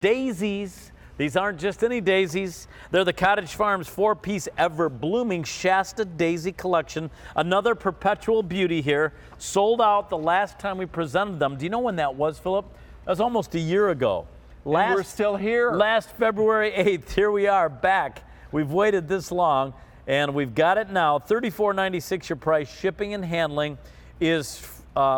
Daisies. These aren't just any daisies. They're the Cottage Farms 4-piece Everblooming Shasta daisy collection. Another perpetual beauty here. Sold out the last time we presented them. Do you know when that was, Philip? That was almost a year ago. And we're still here. Last February 8th. Here we are back. We've waited this long and we've got it now. $34.96 your price. Shipping and handling is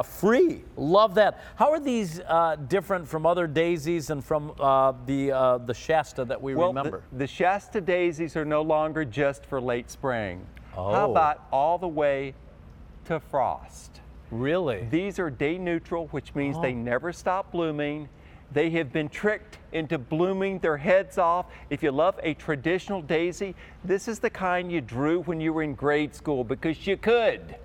free. Love that. How are these different from other daisies and from the Shasta that we remember? The Shasta daisies are no longer just for late spring. Oh. How about all the way to frost? Really? These are day neutral, which means they never stop blooming. They have been tricked into blooming their heads off. If you love a traditional daisy, this is the kind you drew when you were in grade school because you could.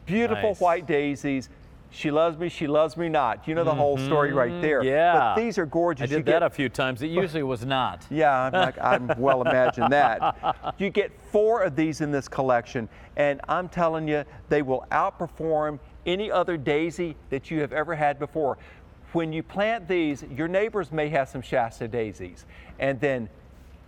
Beautiful white daisies. She loves me not. You know the whole story right there. Yeah. But these are gorgeous. I did that a few times. It usually was not. Yeah, I'm well imagine that. You get 4 of these in this collection, and I'm telling you, they will outperform any other daisy that you have ever had before. When you plant these, your neighbors may have some Shasta daisies, and then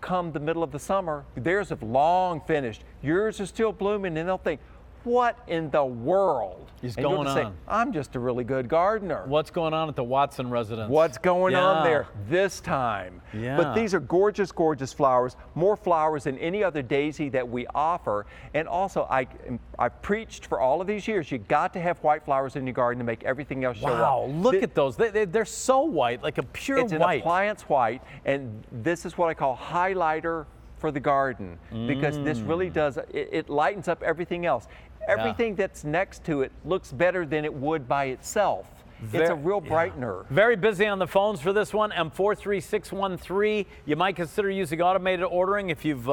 come the middle of the summer, theirs have long finished. Yours are still blooming, and they'll think, what in the world is going on? Say, I'm just a really good gardener. What's going on at the Watson residence? What's going on there this time? Yeah. But these are gorgeous, gorgeous flowers, more flowers than any other daisy that we offer. And also, I've preached for all of these years, you got to have white flowers in your garden to make everything else show up. Wow, look at those. They're so white, like a pure white. It's an appliance white, and this is what I call highlighter for the garden, because this really does, it lightens up everything else. Everything that's next to it looks better than it would by itself. It's a real brightener. Very busy on the phones for this one. M43613. You might consider using automated ordering if you've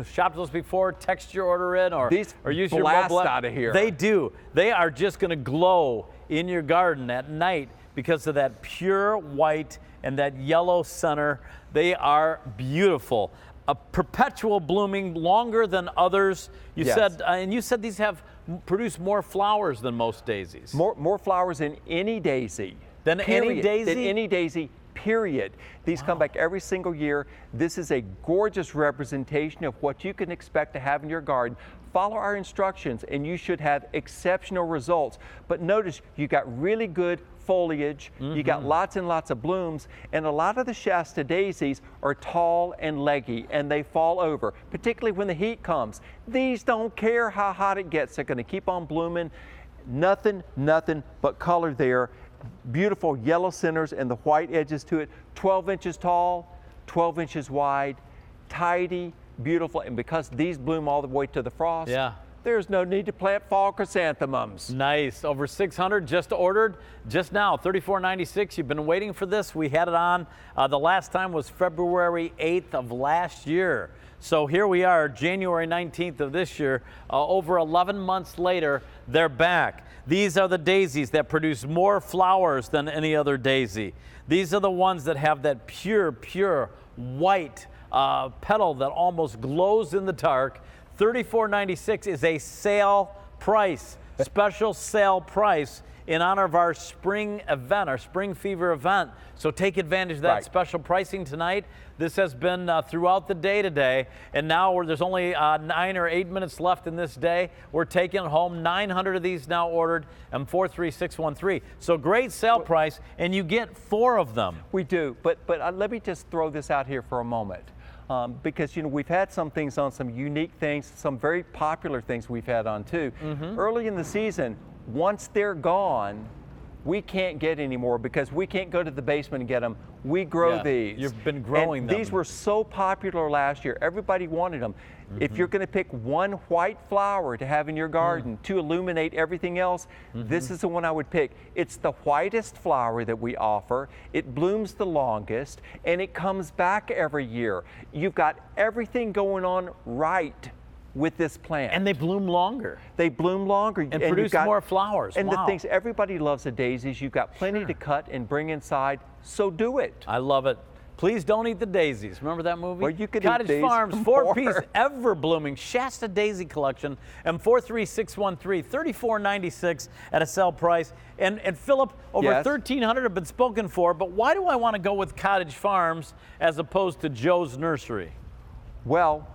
shopped those before. Text your order in or use your mobile app. Out of here. They do. They are just going to glow in your garden at night because of that pure white and that yellow center. They are beautiful. A perpetual blooming, longer than others. You said, and you said these have produced more flowers than most daisies. More flowers than any daisy. Any daisy? Than any daisy, period. These come back every single year. This is a gorgeous representation of what you can expect to have in your garden. Follow our instructions and you should have exceptional results. But notice you got really good foliage, you got lots and lots of blooms, and a lot of the Shasta daisies are tall and leggy and they fall over, particularly when the heat comes. These don't care how hot it gets, they're going to keep on blooming. Nothing but color there. Beautiful yellow centers and the white edges to it. 12 inches tall, 12 inches wide, tidy, beautiful, and because these bloom all the way to the frost, there's no need to plant fall chrysanthemums. Nice. Over 600 just ordered just now. $34.96. You've been waiting for this. We had it on. The last time was February 8th of last year. So here we are, January 19th of this year. Over 11 months later, they're back. These are the daisies that produce more flowers than any other daisy. These are the ones that have that pure white petal that almost glows in the dark. $34.96 is a sale price, special sale price in honor of our spring event, our spring fever event. So take advantage of that special pricing tonight. This has been throughout the day today, and now there's only 9 or 8 minutes left in this day. We're taking home 900 of these now ordered, and 43613. So great sale price, and you get 4 of them. We do, but let me just throw this out here for a moment. Because we've had some things on, some unique things, some very popular things we've had on too. Early in the season, once they're gone, we can't get any more because we can't go to the basement and get them. We grow these. You've been growing them. These were so popular last year. Everybody wanted them. If you're going to pick one white flower to have in your garden to illuminate everything else, this is the one I would pick. It's the whitest flower that we offer. It blooms the longest, and it comes back every year. You've got everything going on right with this plant. And they bloom longer. They bloom longer. And produce more flowers. And the things, everybody loves the daisies. You've got plenty to cut and bring inside, so do it. I love it. Please don't eat the daisies. Remember that movie? Well, you could Cottage eat these Farms more. 4-piece Everblooming Shasta Daisy Collection, M43613, $34.96 at a sale price. And Philip, over Yes. 1,300 have been spoken for, but why do I want to go with Cottage Farms as opposed to Joe's Nursery? Well,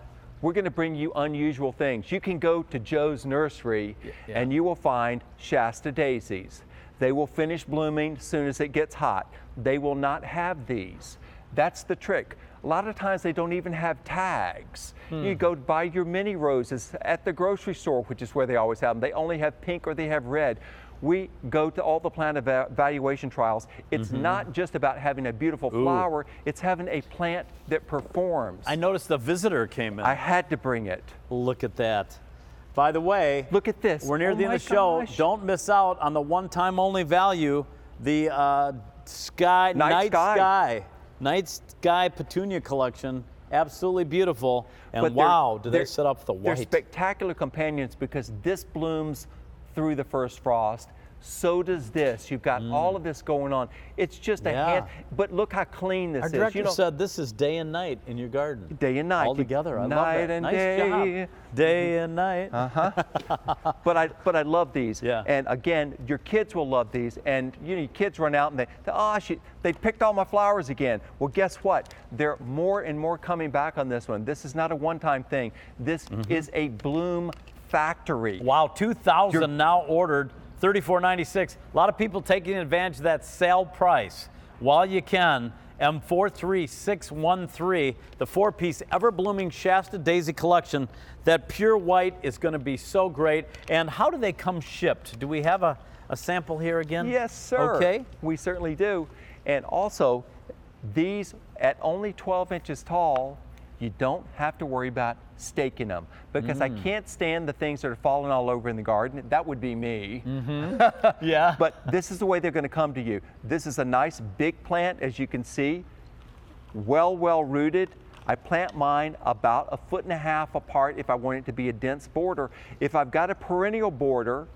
we're going to bring you unusual things. You can go to Joe's Nursery and you will find Shasta daisies. They will finish blooming as soon as it gets hot. They will not have these. That's the trick. A lot of times they don't even have tags. You go buy your mini roses at the grocery store, which is where they always have them. They only have pink or they have red. We go to all the plant evaluation trials. It's not just about having a beautiful flower, it's having a plant that performs. I noticed the visitor came in. I had to bring it. Look at that. By the way, Look at this. we're near the end my of the show. gosh. Don't miss out on the one-time only value, the Night Sky Petunia Collection. Absolutely beautiful. And But wow, do they they're- set up the They're white. spectacular companions because this blooms through the first frost. So does this. You've got all of this going on. It's just a hand, but look how clean this Our is. director said this is day and night in your garden. Day and night. All together. I love Night that. and Nice day. job. Day and night. But I love these. Yeah. And again, your kids will love these. And you know, your kids run out and they picked all my flowers again. Well, guess what? There are more and more coming back on this one. This is not a one-time thing. This is a bloom factory. Wow, 2,000 now ordered, $34.96. A lot of people taking advantage of that sale price. While you can, M43613, the 4-piece Everblooming Shasta Daisy Collection. That pure white is going to be so great. And how do they come shipped? Do we have a sample here again? Yes, sir. Okay. We certainly do. And also, these at only 12 inches tall, you don't have to worry about staking them because I can't stand the things that are falling all over in the garden. That would be me. Yeah. But this is the way they're going to come to you. This is a nice big plant, as you can see, well rooted. I plant mine about 1.5 feet apart if I want it to be a dense border. If I've got a perennial border,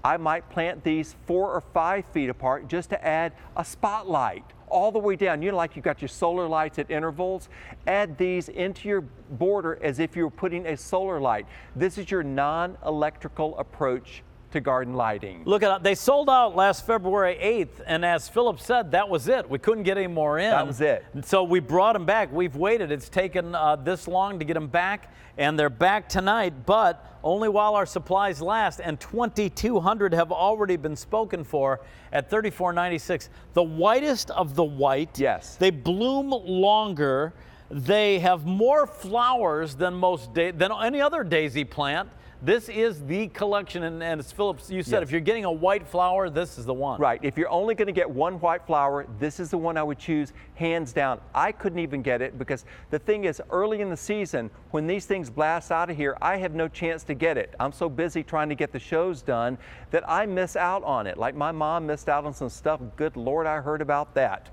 I might plant these 4 or 5 feet apart just to add a spotlight all the way down. You know, like you've got your solar lights at intervals. Add these into your border as if you were putting a solar light. This is your non-electrical approach to garden lighting. Look at they sold out last February 8th, and as Philip said, that was it. We couldn't get any more in. That was it. And so we brought them back. We've waited. It's taken this long to get them back, and they're back tonight, but only while our supplies last, and 2,200 have already been spoken for at $34.96. The whitest of the white. Yes. They bloom longer. They have more flowers than than any other daisy plant. This is the collection, and as Philip, you said, if you're getting a white flower, this is the one. Right. If you're only going to get one white flower, this is the one I would choose hands down. I couldn't even get it because the thing is, early in the season, when these things blast out of here, I have no chance to get it. I'm so busy trying to get the shows done that I miss out on it. Like my mom missed out on some stuff. Good Lord, I heard about that.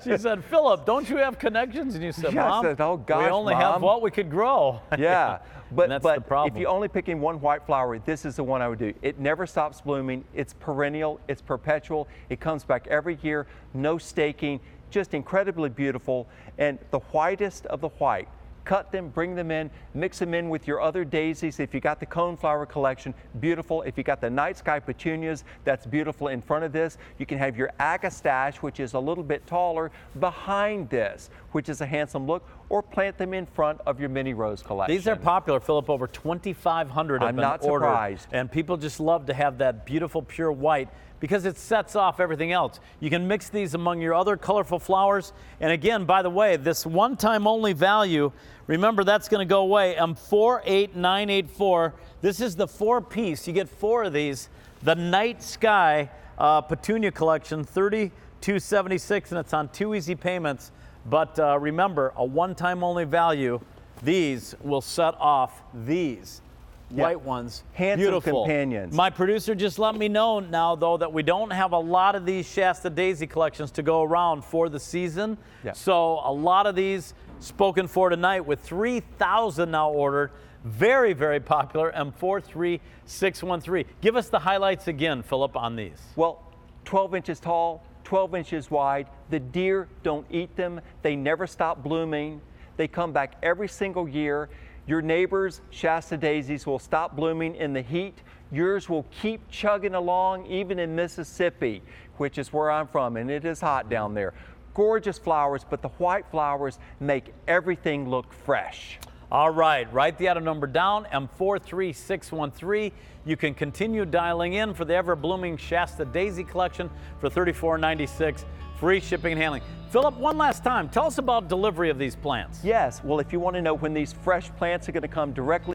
She said, Philip, don't you have connections? And you said, Yeah, I Mom, said, "Oh, gosh, we only Mom." have what we could grow. Yeah. But that's the problem. if you're only picking one white flower, this is the one I would do. It never stops blooming. It's perennial. It's perpetual. It comes back every year. No staking. Just incredibly beautiful. And the whitest of the white. Cut them, bring them in, mix them in with your other daisies. If you got the coneflower collection, beautiful. If you got the night sky petunias, that's beautiful in front of this. You can have your agastache, which is a little bit taller, behind this, which is a handsome look, or plant them in front of your mini rose collection. These are popular, Philip. Over 2,500 have I'm been not ordered. surprised. And people just love to have that beautiful pure white because it sets off everything else. You can mix these among your other colorful flowers. And again, by the way, this one-time only value, remember that's going to go away, M48984. This is the 4-piece. You get 4 of these. The Night Sky Petunia Collection, $32.76, and it's on 2 easy payments. But remember, a one-time only value. These will set off these white ones. Handsome Beautiful. companions. My producer just let me know now, though, that we don't have a lot of these Shasta Daisy collections to go around for the season. Yeah. So a lot of these spoken for tonight with 3,000 now ordered. Very, very popular, M43613. Give us the highlights again, Philip, on these. Well, 12 inches tall, 12 inches wide. The deer don't eat them. They never stop blooming. They come back every single year. Your neighbors' Shasta daisies will stop blooming in the heat. Yours will keep chugging along even in Mississippi, which is where I'm from, and it is hot down there. Gorgeous flowers, but the white flowers make everything look fresh. All right, write the item number down, M43613. You can continue dialing in for the Everblooming Shasta Daisy Collection for $34.96, free shipping and handling. Philip, one last time, tell us about delivery of these plants. Yes, well, if you want to know when these fresh plants are going to come directly